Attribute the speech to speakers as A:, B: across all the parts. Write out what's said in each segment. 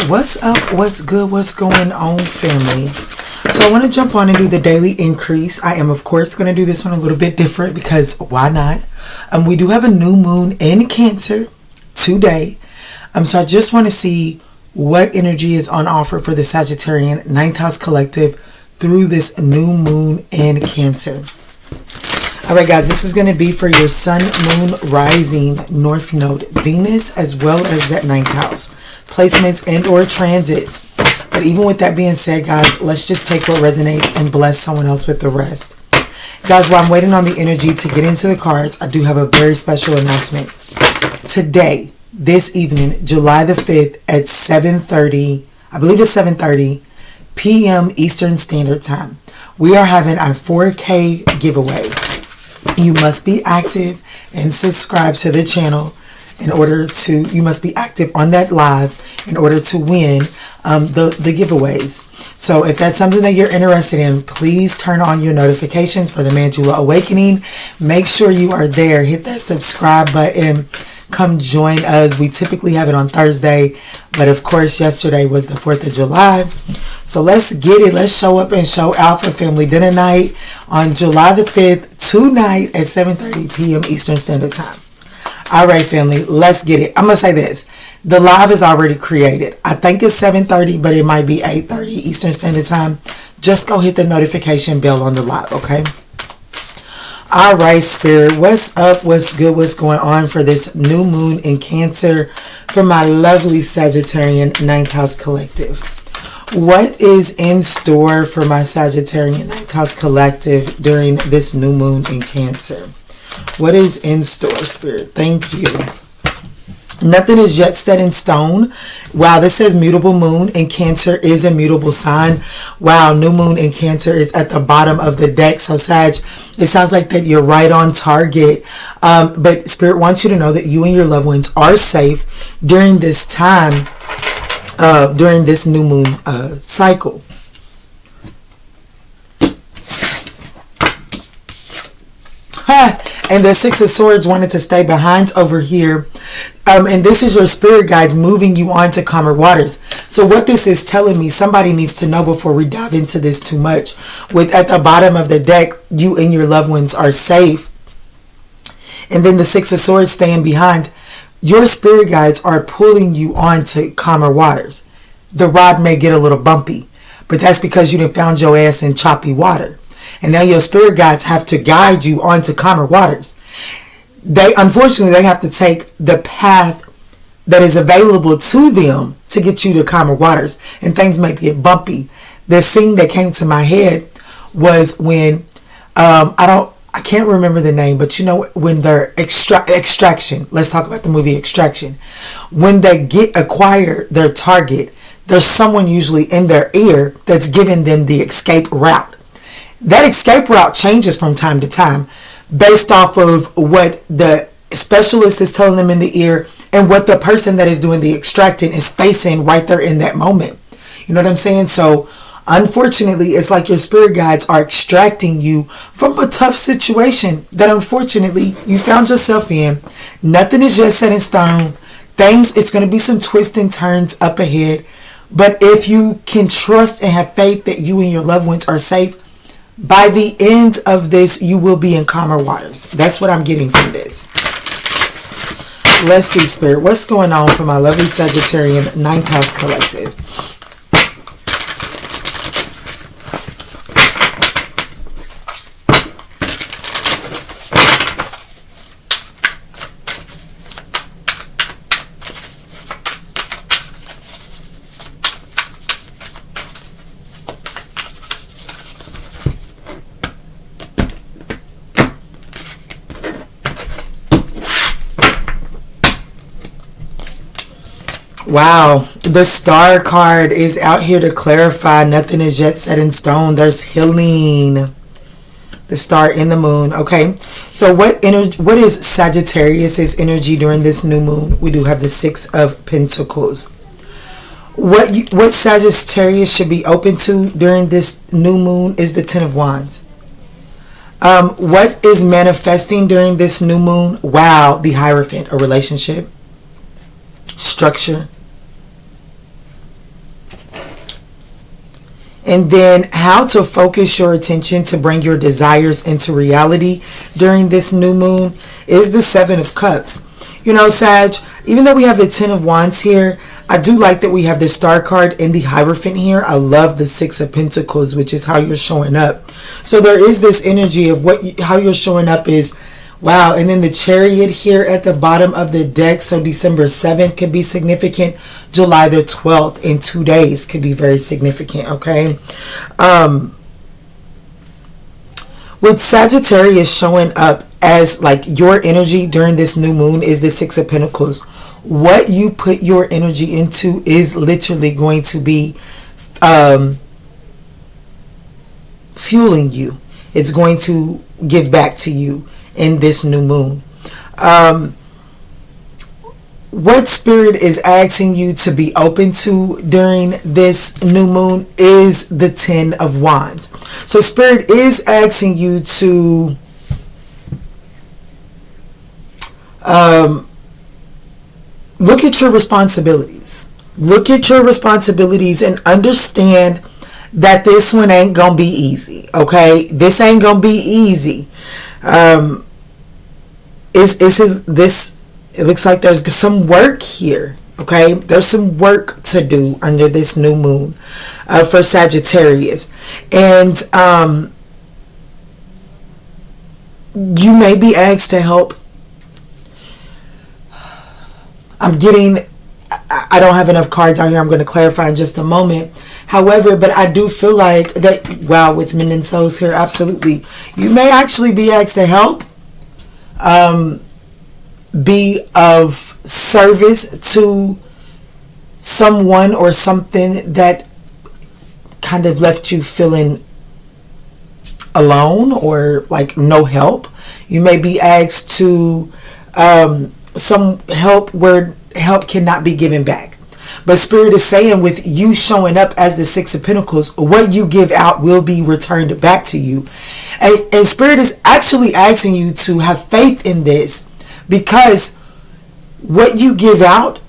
A: What's up? What's good? What's going on, family? So I want to jump on and do the daily increase. I am, of course, going to do this one a little bit different because why not? We do have a new moon in Cancer today. So I just want to see what energy is on offer for the Sagittarian ninth house collective through this new moon in Cancer. All right, guys, this is going to be for your sun, moon, rising, north node, Venus, as well as that ninth house, placements and or transits. But even with that being said, guys, let's just take what resonates and bless someone else with the rest. Guys, while I'm waiting on the energy to get into the cards, I do have a very special announcement. Today, this evening, July the 5th at 7:30, I believe it's 7:30 p.m. Eastern Standard Time, we are having our 4K giveaway. You must be active and subscribe to the channel you must be active on that live in order to win the giveaways. So if that's something that you're interested in, please turn on your notifications for the Manjula Awakening. Make sure you are there. Hit that subscribe button. Come join us. We typically have it on Thursday, but of course yesterday was the 4th of July. So let's get it. Let's show up and show out for family dinner night on July the 5th, tonight at 7:30 p.m. Eastern Standard Time. All right, family, let's get it. I'm going to say this. The live is already created. I think it's 7:30, but it might be 8:30 Eastern Standard Time. Just go hit the notification bell on the live, okay? All right, Spirit, what's up? What's good? What's going on for this new moon in Cancer for my lovely Sagittarian ninth house collective? What is in store for my Sagittarian ninth house collective during this new moon in Cancer? What is in store, Spirit? Thank you. Nothing is yet set in stone. Wow, this says mutable moon in Cancer is a mutable sign. Wow, new moon in Cancer is at the bottom of the deck. So Sag, it sounds like that you're right on target. But Spirit wants you to know that you and your loved ones are safe during this time, during this new moon cycle. And the Six of Swords wanted to stay behind over here. And this is your spirit guides moving you on to calmer waters. So what this is telling me, somebody needs to know before we dive into this too much. With at the bottom of the deck, you and your loved ones are safe. And then the Six of Swords staying behind. Your spirit guides are pulling you on to calmer waters. The rod may get a little bumpy, but that's because you done found your ass in choppy water. And now your spirit guides have to guide you onto calmer waters. Unfortunately, they have to take the path that is available to them to get you to calmer waters. And things may get bumpy. The scene that came to my head was when, I can't remember the name, but you know, when they're Extraction. Let's talk about the movie Extraction. When they acquire their target, there's someone usually in their ear that's giving them the escape route. That escape route changes from time to time based off of what the specialist is telling them in the ear and what the person that is doing the extracting is facing right there in that moment. You know what I'm saying? So unfortunately, it's like your spirit guides are extracting you from a tough situation that unfortunately you found yourself in. Nothing is just set in stone. It's going to be some twists and turns up ahead. But if you can trust and have faith that you and your loved ones are safe, by the end of this, you will be in calmer waters. That's what I'm getting from this. Let's see, Spirit. What's going on for my lovely Sagittarian ninth house collective? Wow, the Star card is out here to clarify nothing is yet set in stone. There's healing. The Star in the moon. Okay, so what is Sagittarius' energy during this new moon? We do have the Six of Pentacles. What Sagittarius should be open to during this new moon is the Ten of Wands. What is manifesting during this new moon? Wow, the Hierophant, a relationship, structure, And then how to focus your attention to bring your desires into reality during this new moon is the Seven of Cups. You know, Sag, even though we have the Ten of Wands here, I do like that we have the Star card and the Hierophant here. I love the Six of Pentacles, which is how you're showing up. So there is this energy of how you're showing up is, wow. And then the Chariot here at the bottom of the deck. So December 7th could be significant. July the 12th in 2 days could be very significant, okay? With Sagittarius showing up as like your energy during this new moon is the Six of Pentacles. What you put your energy into is literally going to be fueling you. It's going to give back to you in this new moon. What Spirit is asking you to be open to during this new moon is the Ten of Wands. So Spirit is asking you to look at your responsibilities. Look at your responsibilities and understand that this one ain't gonna be easy. Okay, this ain't gonna be easy. It looks like there's some work here. Okay, there's some work to do under this new moon for Sagittarius, and you may be asked to help. I don't have enough cards out here. I'm going to clarify in just a moment. However, but I do feel like that, wow, with Men and Souls here, absolutely. You may actually be asked to help, be of service to someone or something that kind of left you feeling alone or like no help. You may be asked to some help where help cannot be given back. But Spirit is saying with you showing up as the Six of Pentacles, what you give out will be returned back to you. And Spirit is actually asking you to have faith in this, because what you give out,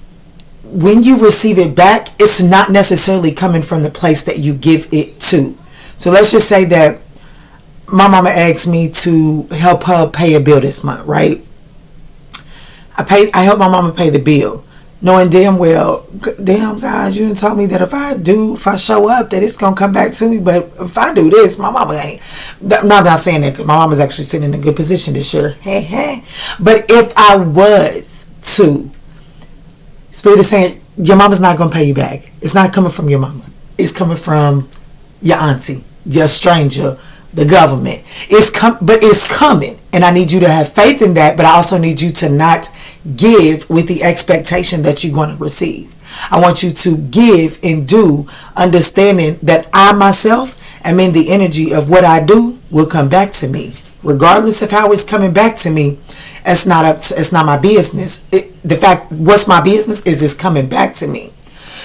A: when you receive it back, it's not necessarily coming from the place that you give it to. So let's just say that my mama asked me to help her pay a bill this month, right? I help my mama pay the bill, knowing damn well, damn God, you didn't tell me that if I show up, that it's gonna come back to me. But if I do this, my mama ain't. I'm not saying that, because my mama's actually sitting in a good position this year. But if I was to, Spirit is saying your mama's not gonna pay you back. It's not coming from your mama. It's coming from your auntie, your stranger, the government. But it's coming, and I need you to have faith in that. But I also need you to not give with the expectation that you're going to receive. I want you to give and do, understanding that I myself am in the energy of what I do will come back to me, regardless of how it's coming back to me. It's not my business. The fact, what's my business is it's coming back to me.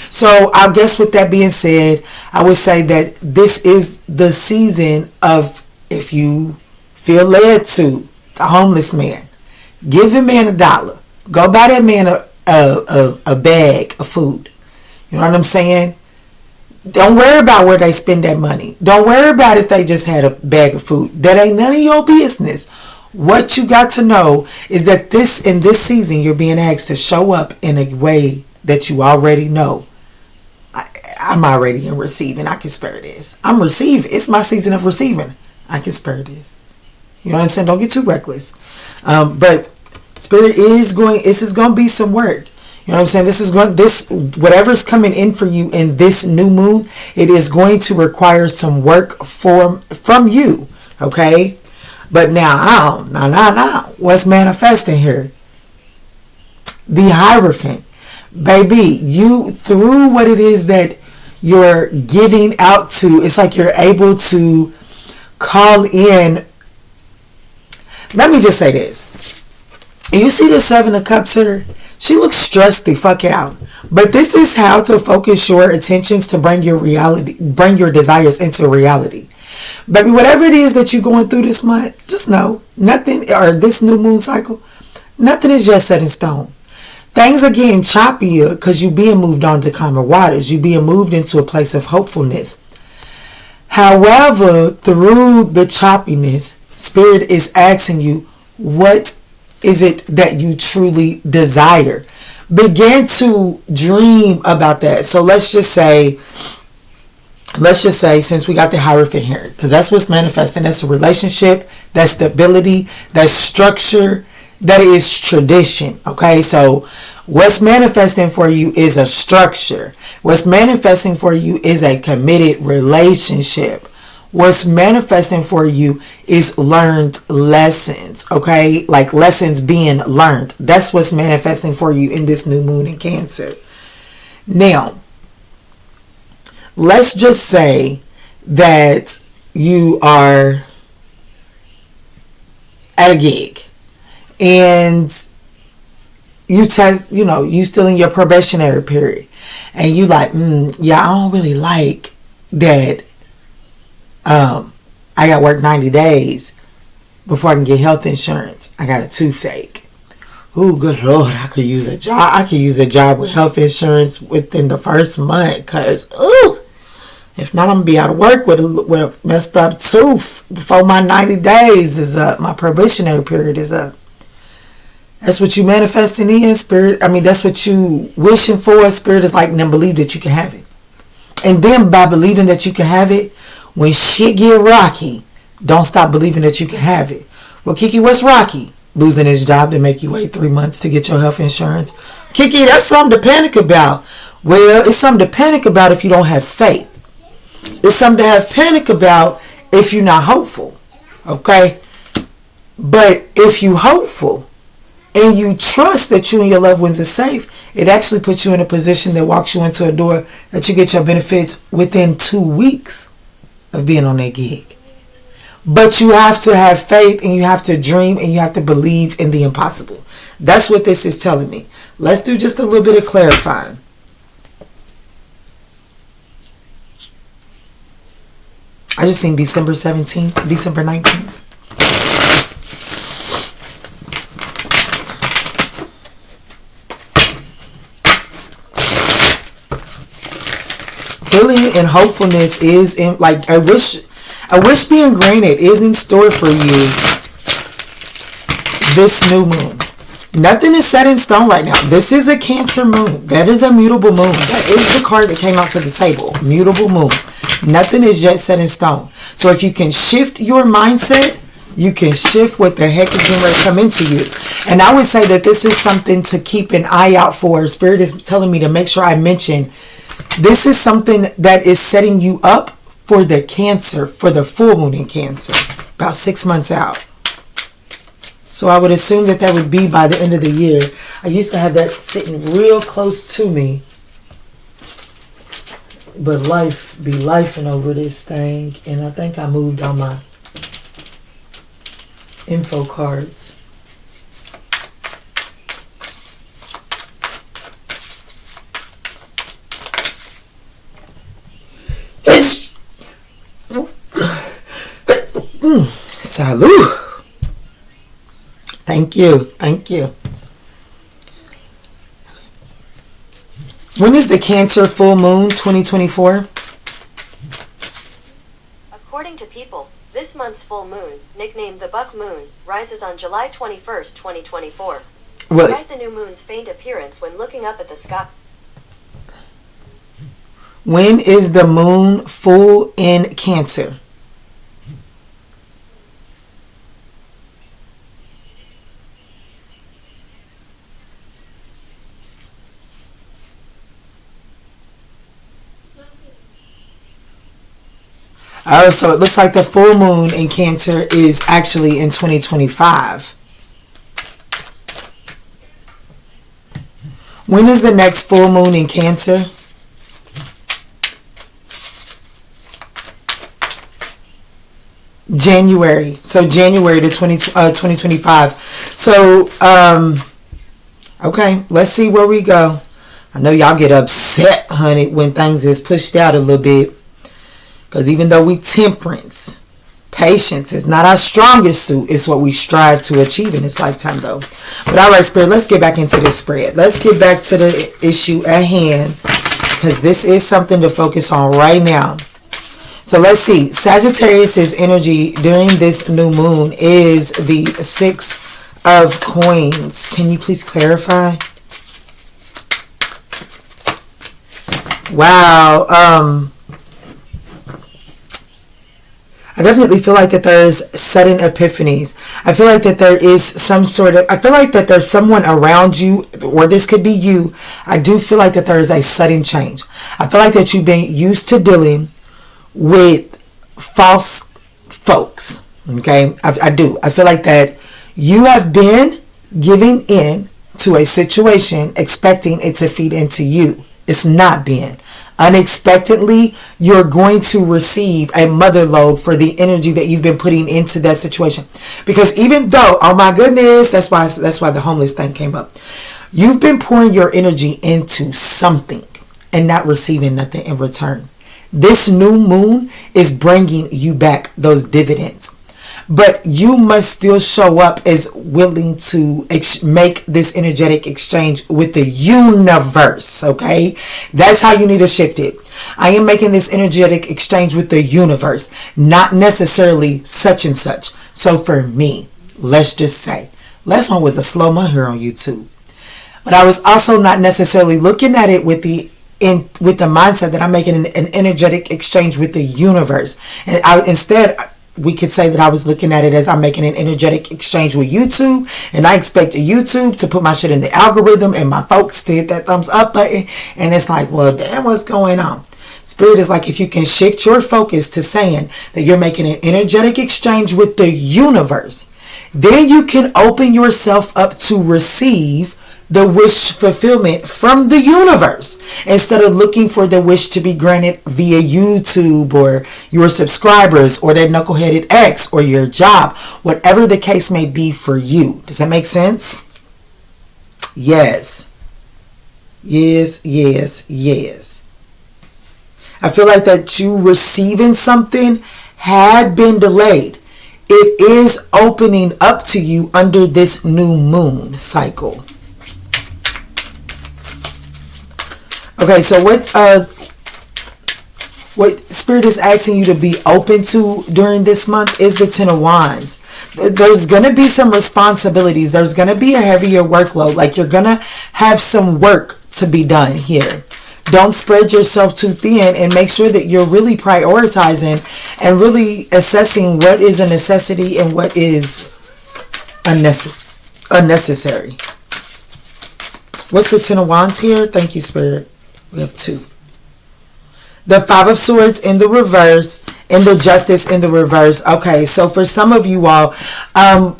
A: So I guess with that being said, I would say that this is the season of, if you feel led to, the homeless man, give a man $1. Go buy that man a bag of food. You know what I'm saying? Don't worry about where they spend that money. Don't worry about if they just had a bag of food. That ain't none of your business. What you got to know is that in this season, you're being asked to show up in a way that you already know. I'm already in receiving. I can spare this. I'm receiving. It's my season of receiving. I can spare this. You know what I'm saying? Don't get too reckless. But Spirit is going. This is going to be some work. You know what I'm saying? Whatever's coming in for you in this new moon, it is going to require some work from you. Okay. But now, what's manifesting here? The Hierophant. Baby, you, through what it is that you're giving out to, it's like you're able to call in. Let me just say this. You see the Seven of Cups here? She looks stressed the fuck out. But this is how to focus your attentions to bring your desires into reality. Baby, whatever it is that you're going through this month, just know nothing, or this new moon cycle, nothing is just set in stone. Things are getting choppier because you're being moved on to calmer waters. You're being moved into a place of hopefulness. However, through the choppiness, Spirit is asking you, what is it that you truly desire? Begin to dream about that. So let's just say, since we got the hierophant here, because that's what's manifesting. That's a relationship, that's stability, that's structure, that is tradition. Okay, so what's manifesting for you is a structure. What's manifesting for you is a committed relationship. What's manifesting for you is learned lessons. Okay, like lessons being learned. That's what's manifesting for you in this new moon in Cancer. Now, let's just say that you are at a gig and you still in your probationary period, and you like, yeah, I don't really like that. I got to work 90 days before I can get health insurance. I got a toothache. Oh, good Lord, I could use a job. I could use a job with health insurance within the first month, because, if not, I'm going to be out of work with a messed up tooth before my 90 days is up. My probationary period is up. That's what you manifesting in, Spirit. I mean, that's what you wishing for. Spirit is like, then believe that you can have it. And then by believing that you can have it, when shit get rocky, don't stop believing that you can have it. Well, Kiki, what's rocky? Losing his job to make you wait 3 months to get your health insurance. Kiki, that's something to panic about. Well, it's something to panic about if you don't have faith. It's something to have panic about if you're not hopeful. Okay? But if you hopeful and you trust that you and your loved ones are safe, it actually puts you in a position that walks you into a door that you get your benefits within 2 weeks of being on that gig. But you have to have faith, and you have to dream, and you have to believe in the impossible. That's what this is telling me. Let's do just a little bit of clarifying. I just seen December 17th, December 19th. Healing and hopefulness is in, like, a wish being granted is in store for you this new moon. Nothing is set in stone right now. This is a Cancer moon. That is a mutable moon. That is the card that came out to the table. Mutable moon. Nothing is yet set in stone. So if you can shift your mindset, you can shift what the heck is going to come into you. And I would say that this is something to keep an eye out for. Spirit is telling me to make sure I mention this is something that is setting you up for the Cancer, for the full moon in Cancer, about 6 months out. So I would assume that that would be by the end of the year. I used to have that sitting real close to me, but life be lifing over this thing, and I think I moved all my info cards. Salud. Thank you. Thank you. When is the Cancer full moon 2024?
B: According to People, this month's full moon, nicknamed the Buck Moon, rises on July 21st, 2024. Despite the new moon's faint appearance when looking up at the sky.
A: When is the moon full in Cancer? Oh, so it looks like the full moon in Cancer is actually in 2025. When is the next full moon in Cancer? January. So January to 2025. So, okay, let's see where we go. I know y'all get upset, honey, when things is pushed out a little bit. Because even though we temperance, patience is not our strongest suit. It's what we strive to achieve in this lifetime, though. But all right, Spirit, let's get back into this spread. Let's get back to the issue at hand, because this is something to focus on right now. So let's see. Sagittarius's energy during this new moon is the Six of Coins. Can you please clarify? Wow. I definitely feel like that there's sudden epiphanies. I feel like that there is some sort of, I feel like that there's someone around you, or this could be you. I do feel like that there is a sudden change. I feel like that you've been used to dealing with false folks. Okay? I do. I feel like that you have been giving in to a situation expecting it to feed into you. It's not been. Unexpectedly, you're going to receive a mother load for the energy that you've been putting into that situation. Because even though, oh my goodness, that's why the homeless thing came up. You've been pouring your energy into something and not receiving nothing in return. This new moon is bringing you back those dividends. But you must still show up as willing to make this energetic exchange with the universe, okay? That's how you need to shift it. I am making this energetic exchange with the universe, not necessarily such and such. So for me, let's just say, last one was a slow mo here on YouTube. But I was also not necessarily looking at it with the mindset that I'm making an energetic exchange with the universe. And instead, we could say that I was looking at it as I'm making an energetic exchange with YouTube, and I expect YouTube to put my shit in the algorithm and my folks to hit that thumbs up button. And it's like, well, damn, what's going on? Spirit is like, if you can shift your focus to saying that you're making an energetic exchange with the universe, then you can open yourself up to receive the wish fulfillment from the universe, instead of looking for the wish to be granted via YouTube or your subscribers or that knuckleheaded ex or your job, whatever the case may be for you. Does that make sense? Yes. Yes, yes, yes. I feel like that you receiving something had been delayed. It is opening up to you under this new moon cycle. Okay, so what Spirit is asking you to be open to during this month is the Ten of Wands. There's going to be some responsibilities. There's going to be a heavier workload. Like, you're going to have some work to be done here. Don't spread yourself too thin, and make sure that you're really prioritizing and really assessing what is a necessity and what is unnecessary. What's the Ten of Wands here? Thank you, Spirit. We have two. The Five of Swords in the reverse and the Justice in the reverse. Okay, so for some of you all,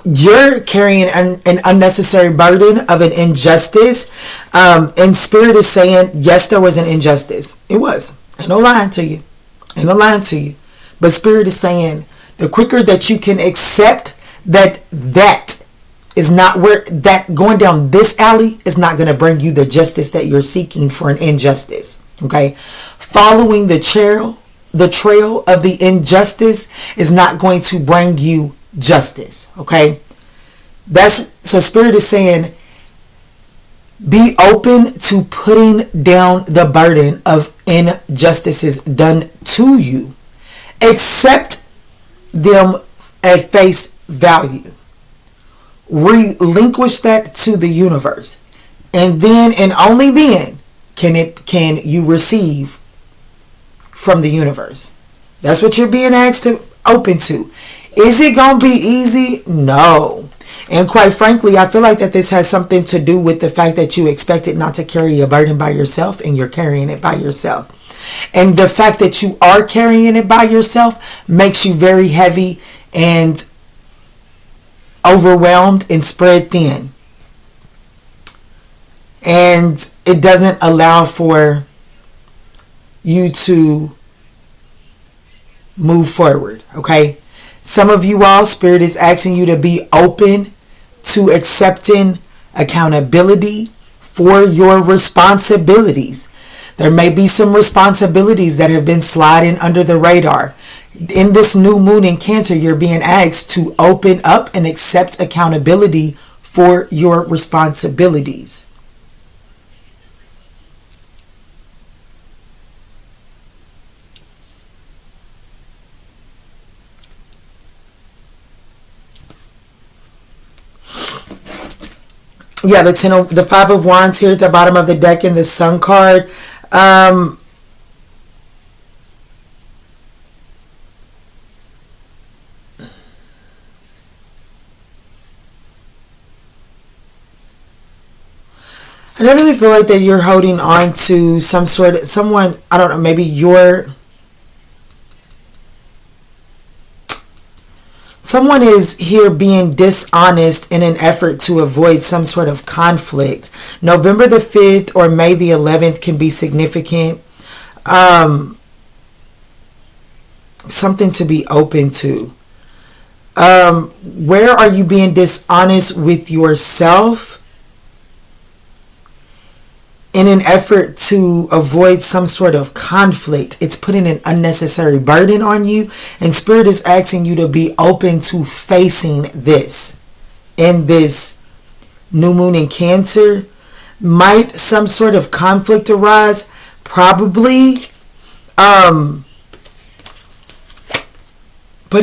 A: you're carrying an unnecessary burden of an injustice. And Spirit is saying, yes, there was an injustice. It was. Ain't no lying to you. Ain't no lying to you. But Spirit is saying, the quicker that you can accept that is not where, that going down this alley is not going to bring you the justice that you're seeking for an injustice. Okay, following the trail of the injustice is not going to bring you justice. Okay, so Spirit is saying, be open to putting down the burden of injustices done to you. Accept them at face value. Relinquish that to the universe, and then and only then can you receive from the universe. That's what you're being asked to open to. Is it gonna be easy? No. And quite frankly, I feel like that this has something to do with the fact that you expected not to carry a burden by yourself, and you're carrying it by yourself. And the fact that you are carrying it by yourself makes you very heavy and overwhelmed and spread thin. And it doesn't allow for you to move forward. Okay? Some of you all, Spirit is asking you to be open to accepting accountability for your responsibilities. There may be some responsibilities that have been sliding under the radar. In this new moon in Cancer, you're being asked to open up and accept accountability for your responsibilities. Yeah, the Five of Wands here at the bottom of the deck in the Sun card. I definitely feel like that you're holding on to someone, I don't know, maybe someone is here being dishonest in an effort to avoid some sort of conflict. November the 5th or May the 11th can be significant. Something to be open to. Where are you being dishonest with yourself in an effort to avoid some sort of conflict? It's putting an unnecessary burden on you, and Spirit is asking you to be open to facing this in this new moon in Cancer. Might some sort of conflict arise? Probably. But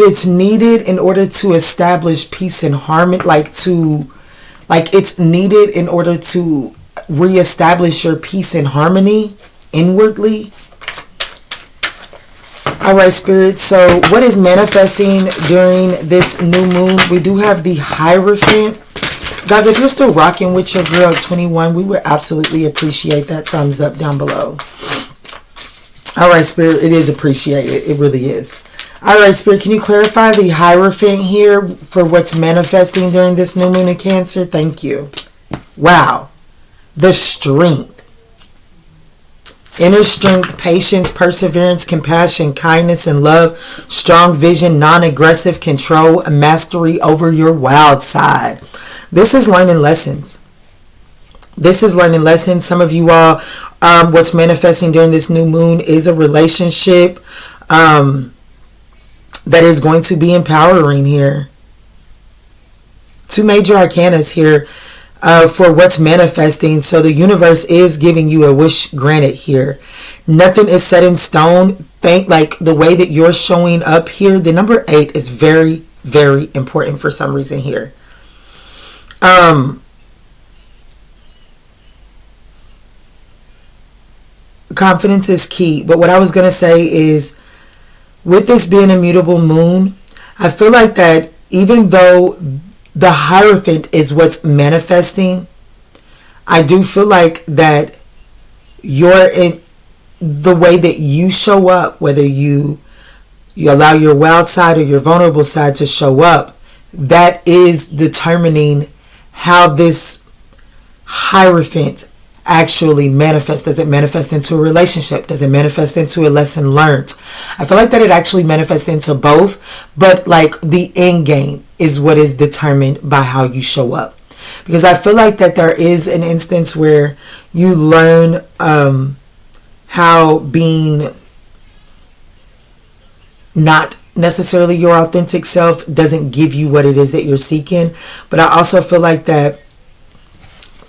A: it's needed in order to establish peace and harmony, it's needed in order to reestablish your peace and harmony inwardly. Alright, Spirit, so what is manifesting during this new moon? We do have the Hierophant. Guys, if you're still rocking with your girl 21, we would absolutely appreciate that thumbs up down below. Alright, Spirit, it is appreciated. It really is. Alright, Spirit, can you clarify the Hierophant here for what's manifesting during this new moon in Cancer? Thank you. Wow. The strength. Inner strength, patience, perseverance, compassion, kindness, and love. Strong vision, non-aggressive control, and mastery over your wild side. This is learning lessons. Some of you all, what's manifesting during this new moon is a relationship that is going to be empowering here. Two major arcanas here for what's manifesting. So the universe is giving you a wish granted here. Nothing is set in stone. Like the way that you're showing up here, the number 8 is very, very important for some reason here. Confidence is key. But what I was going to say is, with this being a mutable moon, I feel like that even though the Hierophant is what's manifesting, I do feel like that you're in the way that you show up, whether you allow your wild side or your vulnerable side to show up, that is determining how this Hierophant actually manifests. Does it manifest into a relationship? Does it manifest into a lesson learned? I feel like that it actually manifests into both, but like the end game is what is determined by how you show up. Because I feel like that there is an instance where you learn how being not necessarily your authentic self doesn't give you what it is that you're seeking. But I also feel like that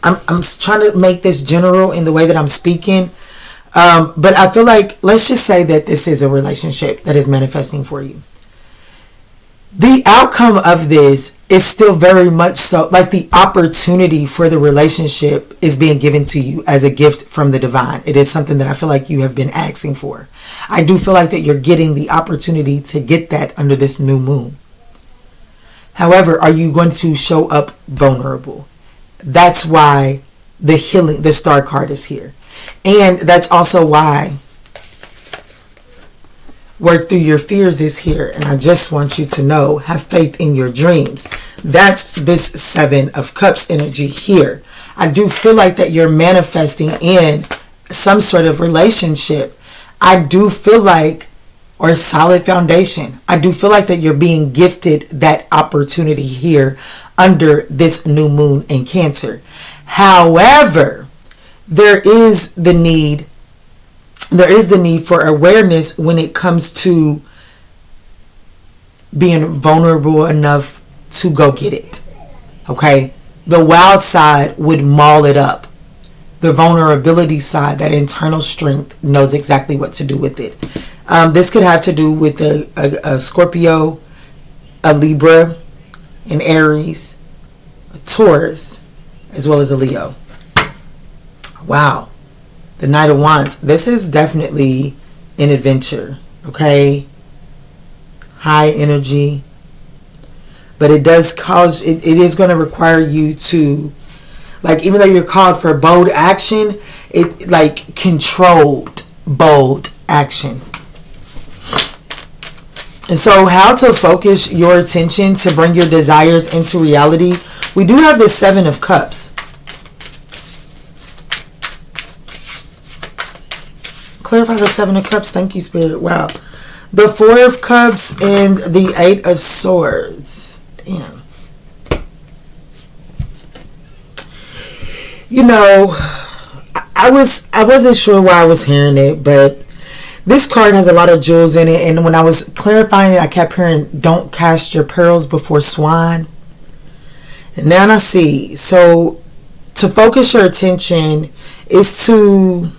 A: I'm trying to make this general in the way that I'm speaking. But I feel like, let's just say that this is a relationship that is manifesting for you. The outcome of this is still very much so, like the opportunity for the relationship is being given to you as a gift from the divine. It is something that I feel like you have been asking for. I do feel like that you're getting the opportunity to get that under this new moon. However, are you going to show up vulnerable? That's why the star card is here. And that's also why work through your fears is here. And I just want you to know, have faith in your dreams. That's this 7 of Cups energy here. I do feel like that you're manifesting in some sort of relationship. I do feel like, or solid foundation. I do feel like that you're being gifted that opportunity here under this new moon in Cancer. However, there is the need for awareness when it comes to being vulnerable enough to go get it. Okay? The wild side would maul it up. The vulnerability side, that internal strength, knows exactly what to do with it. This could have to do with a Scorpio, a Libra, an Aries, a Taurus, as well as a Leo. Wow. The Knight of Wands. This is definitely an adventure, okay? High energy. But it does cause, it is going to require you to, like, even though you're called for bold action, it, like, controlled bold action. And so how to focus your attention to bring your desires into reality. We do have the Seven of Cups. Clarify the Seven of Cups. Thank you, Spirit. Wow. The Four of Cups and the Eight of Swords. Damn. You know, I wasn't sure why I was hearing it, but this card has a lot of jewels in it, and when I was clarifying it, I kept hearing, don't cast your pearls before swine. And now I see. So, to focus your attention is to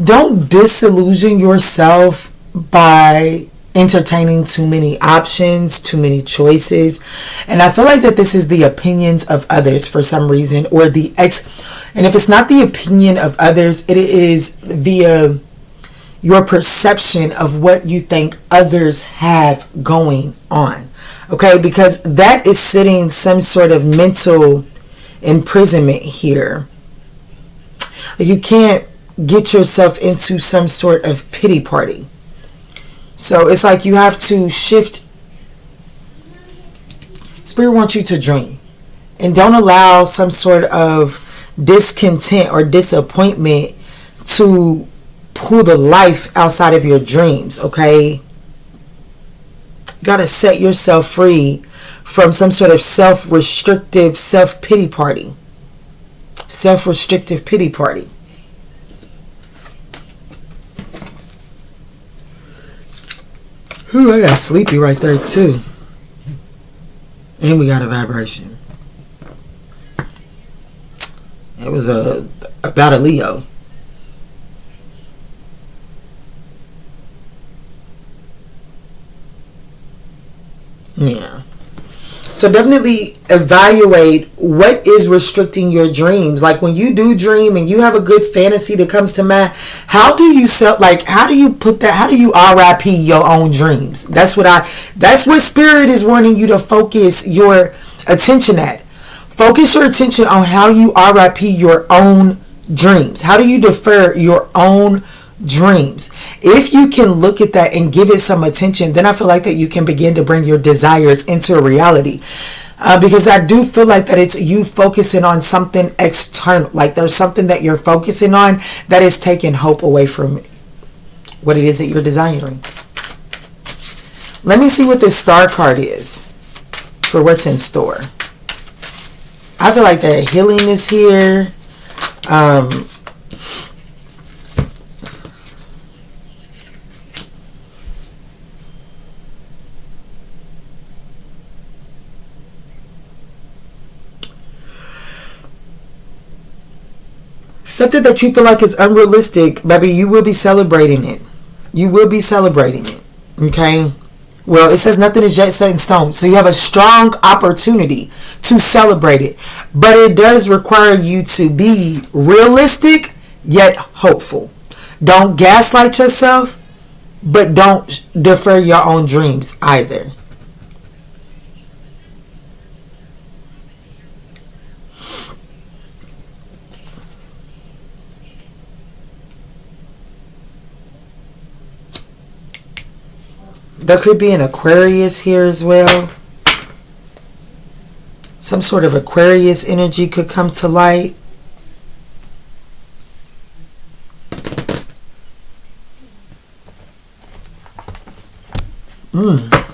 A: don't disillusion yourself by entertaining too many options, too many choices. And I feel like that this is the opinions of others for some reason, or and if it's not the opinion of others, it is via your perception of what you think others have going on. Okay, because that is sitting some sort of mental imprisonment here. You can't get yourself into some sort of pity party. So it's like you have to shift. Spirit wants you to dream. And don't allow some sort of discontent or disappointment to pull the life outside of your dreams, okay? You gotta set yourself free from some sort of self-restrictive, self-pity party. Self-restrictive pity party. Ooh, I got sleepy right there too. And we got a vibration. It was about a Leo. Yeah. So definitely evaluate what is restricting your dreams. Like when you do dream and you have a good fantasy that comes to mind, how do you put that, how do you RIP your own dreams? That's what Spirit is wanting you to focus your attention at. Focus your attention on how you RIP your own dreams. How do you defer your own dreams? If you can look at that and give it some attention, then I feel like that you can begin to bring your desires into a reality. Because I do feel like that it's you focusing on something external. Like there's something that you're focusing on that is taking hope away from what it is that you're desiring. Let me see what this star card is for what's in store. I feel like the healing is here. Something that you feel like is unrealistic, baby, you will be celebrating it. You will be celebrating it. Okay? Well, it says nothing is yet set in stone. So you have a strong opportunity to celebrate it. But it does require you to be realistic, yet hopeful. Don't gaslight yourself, but don't defer your own dreams either. There could be an Aquarius here as well. Some sort of Aquarius energy could come to light.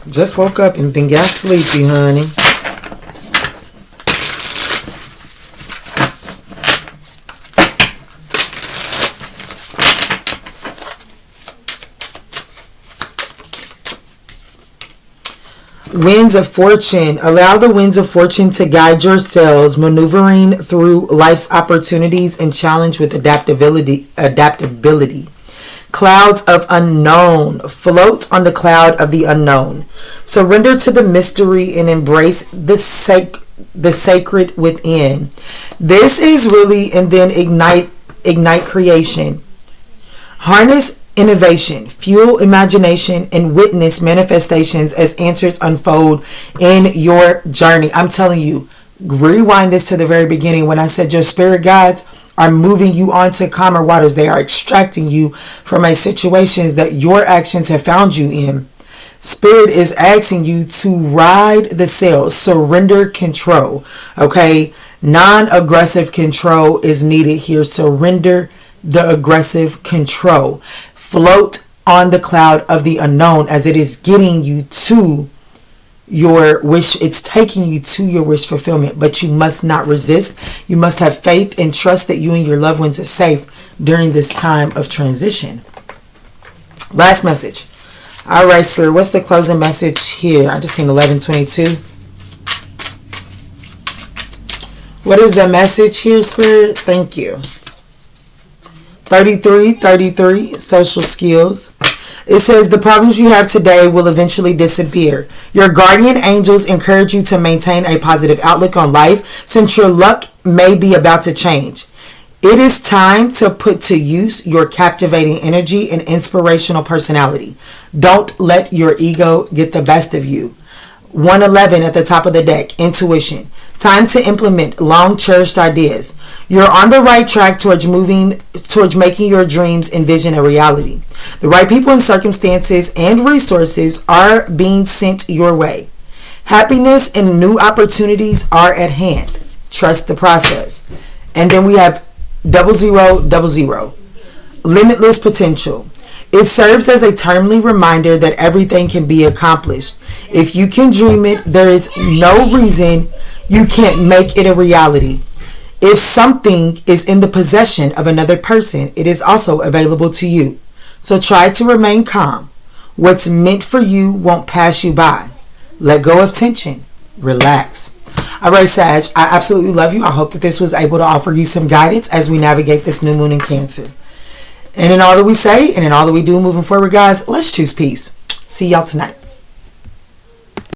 A: Just woke up and then got sleepy, honey. Winds of fortune. Allow the winds of fortune to guide your sails, maneuvering through life's opportunities and challenge with adaptability. Clouds of unknown. Float on the cloud of the unknown. Surrender to the mystery and embrace the sacred within. This is really, and then ignite creation. Harness innovation, fuel imagination, and witness manifestations as answers unfold in your journey. I'm telling you, rewind this to the very beginning when I said your spirit guides are moving you onto calmer waters. They are extracting you from a situation that your actions have found you in. Spirit is asking you to ride the sails, surrender control. Okay, non-aggressive control is needed here. Surrender the aggressive control. Float on the cloud of the unknown as it is getting you to your wish. It's taking you to your wish fulfillment, but you must not resist. You must have faith and trust that you and your loved ones are safe during this time of transition. Last message. All right, Spirit, what's the closing message here? I just seen 11:22. What is the message here, Spirit? Thank you. 33, social skills. It says the problems you have today will eventually disappear. Your guardian angels encourage you to maintain a positive outlook on life since your luck may be about to change. It is time to put to use your captivating energy and inspirational personality. Don't let your ego get the best of you. 111 at the top of the deck, intuition. Time to implement long cherished ideas. You're on the right track towards making your dreams and vision a reality. The right people and circumstances and resources are being sent your way. Happiness and new opportunities are at hand. Trust the process. And then we have 0000. Limitless potential. It serves as a timely reminder that everything can be accomplished. If you can dream it, there is no reason you can't make it a reality. If something is in the possession of another person, it is also available to you. So try to remain calm. What's meant for you won't pass you by. Let go of tension. Relax. All right, Sag, I absolutely love you. I hope that this was able to offer you some guidance as we navigate this new moon in Cancer. And in all that we say and in all that we do moving forward, guys, let's choose peace. See y'all tonight.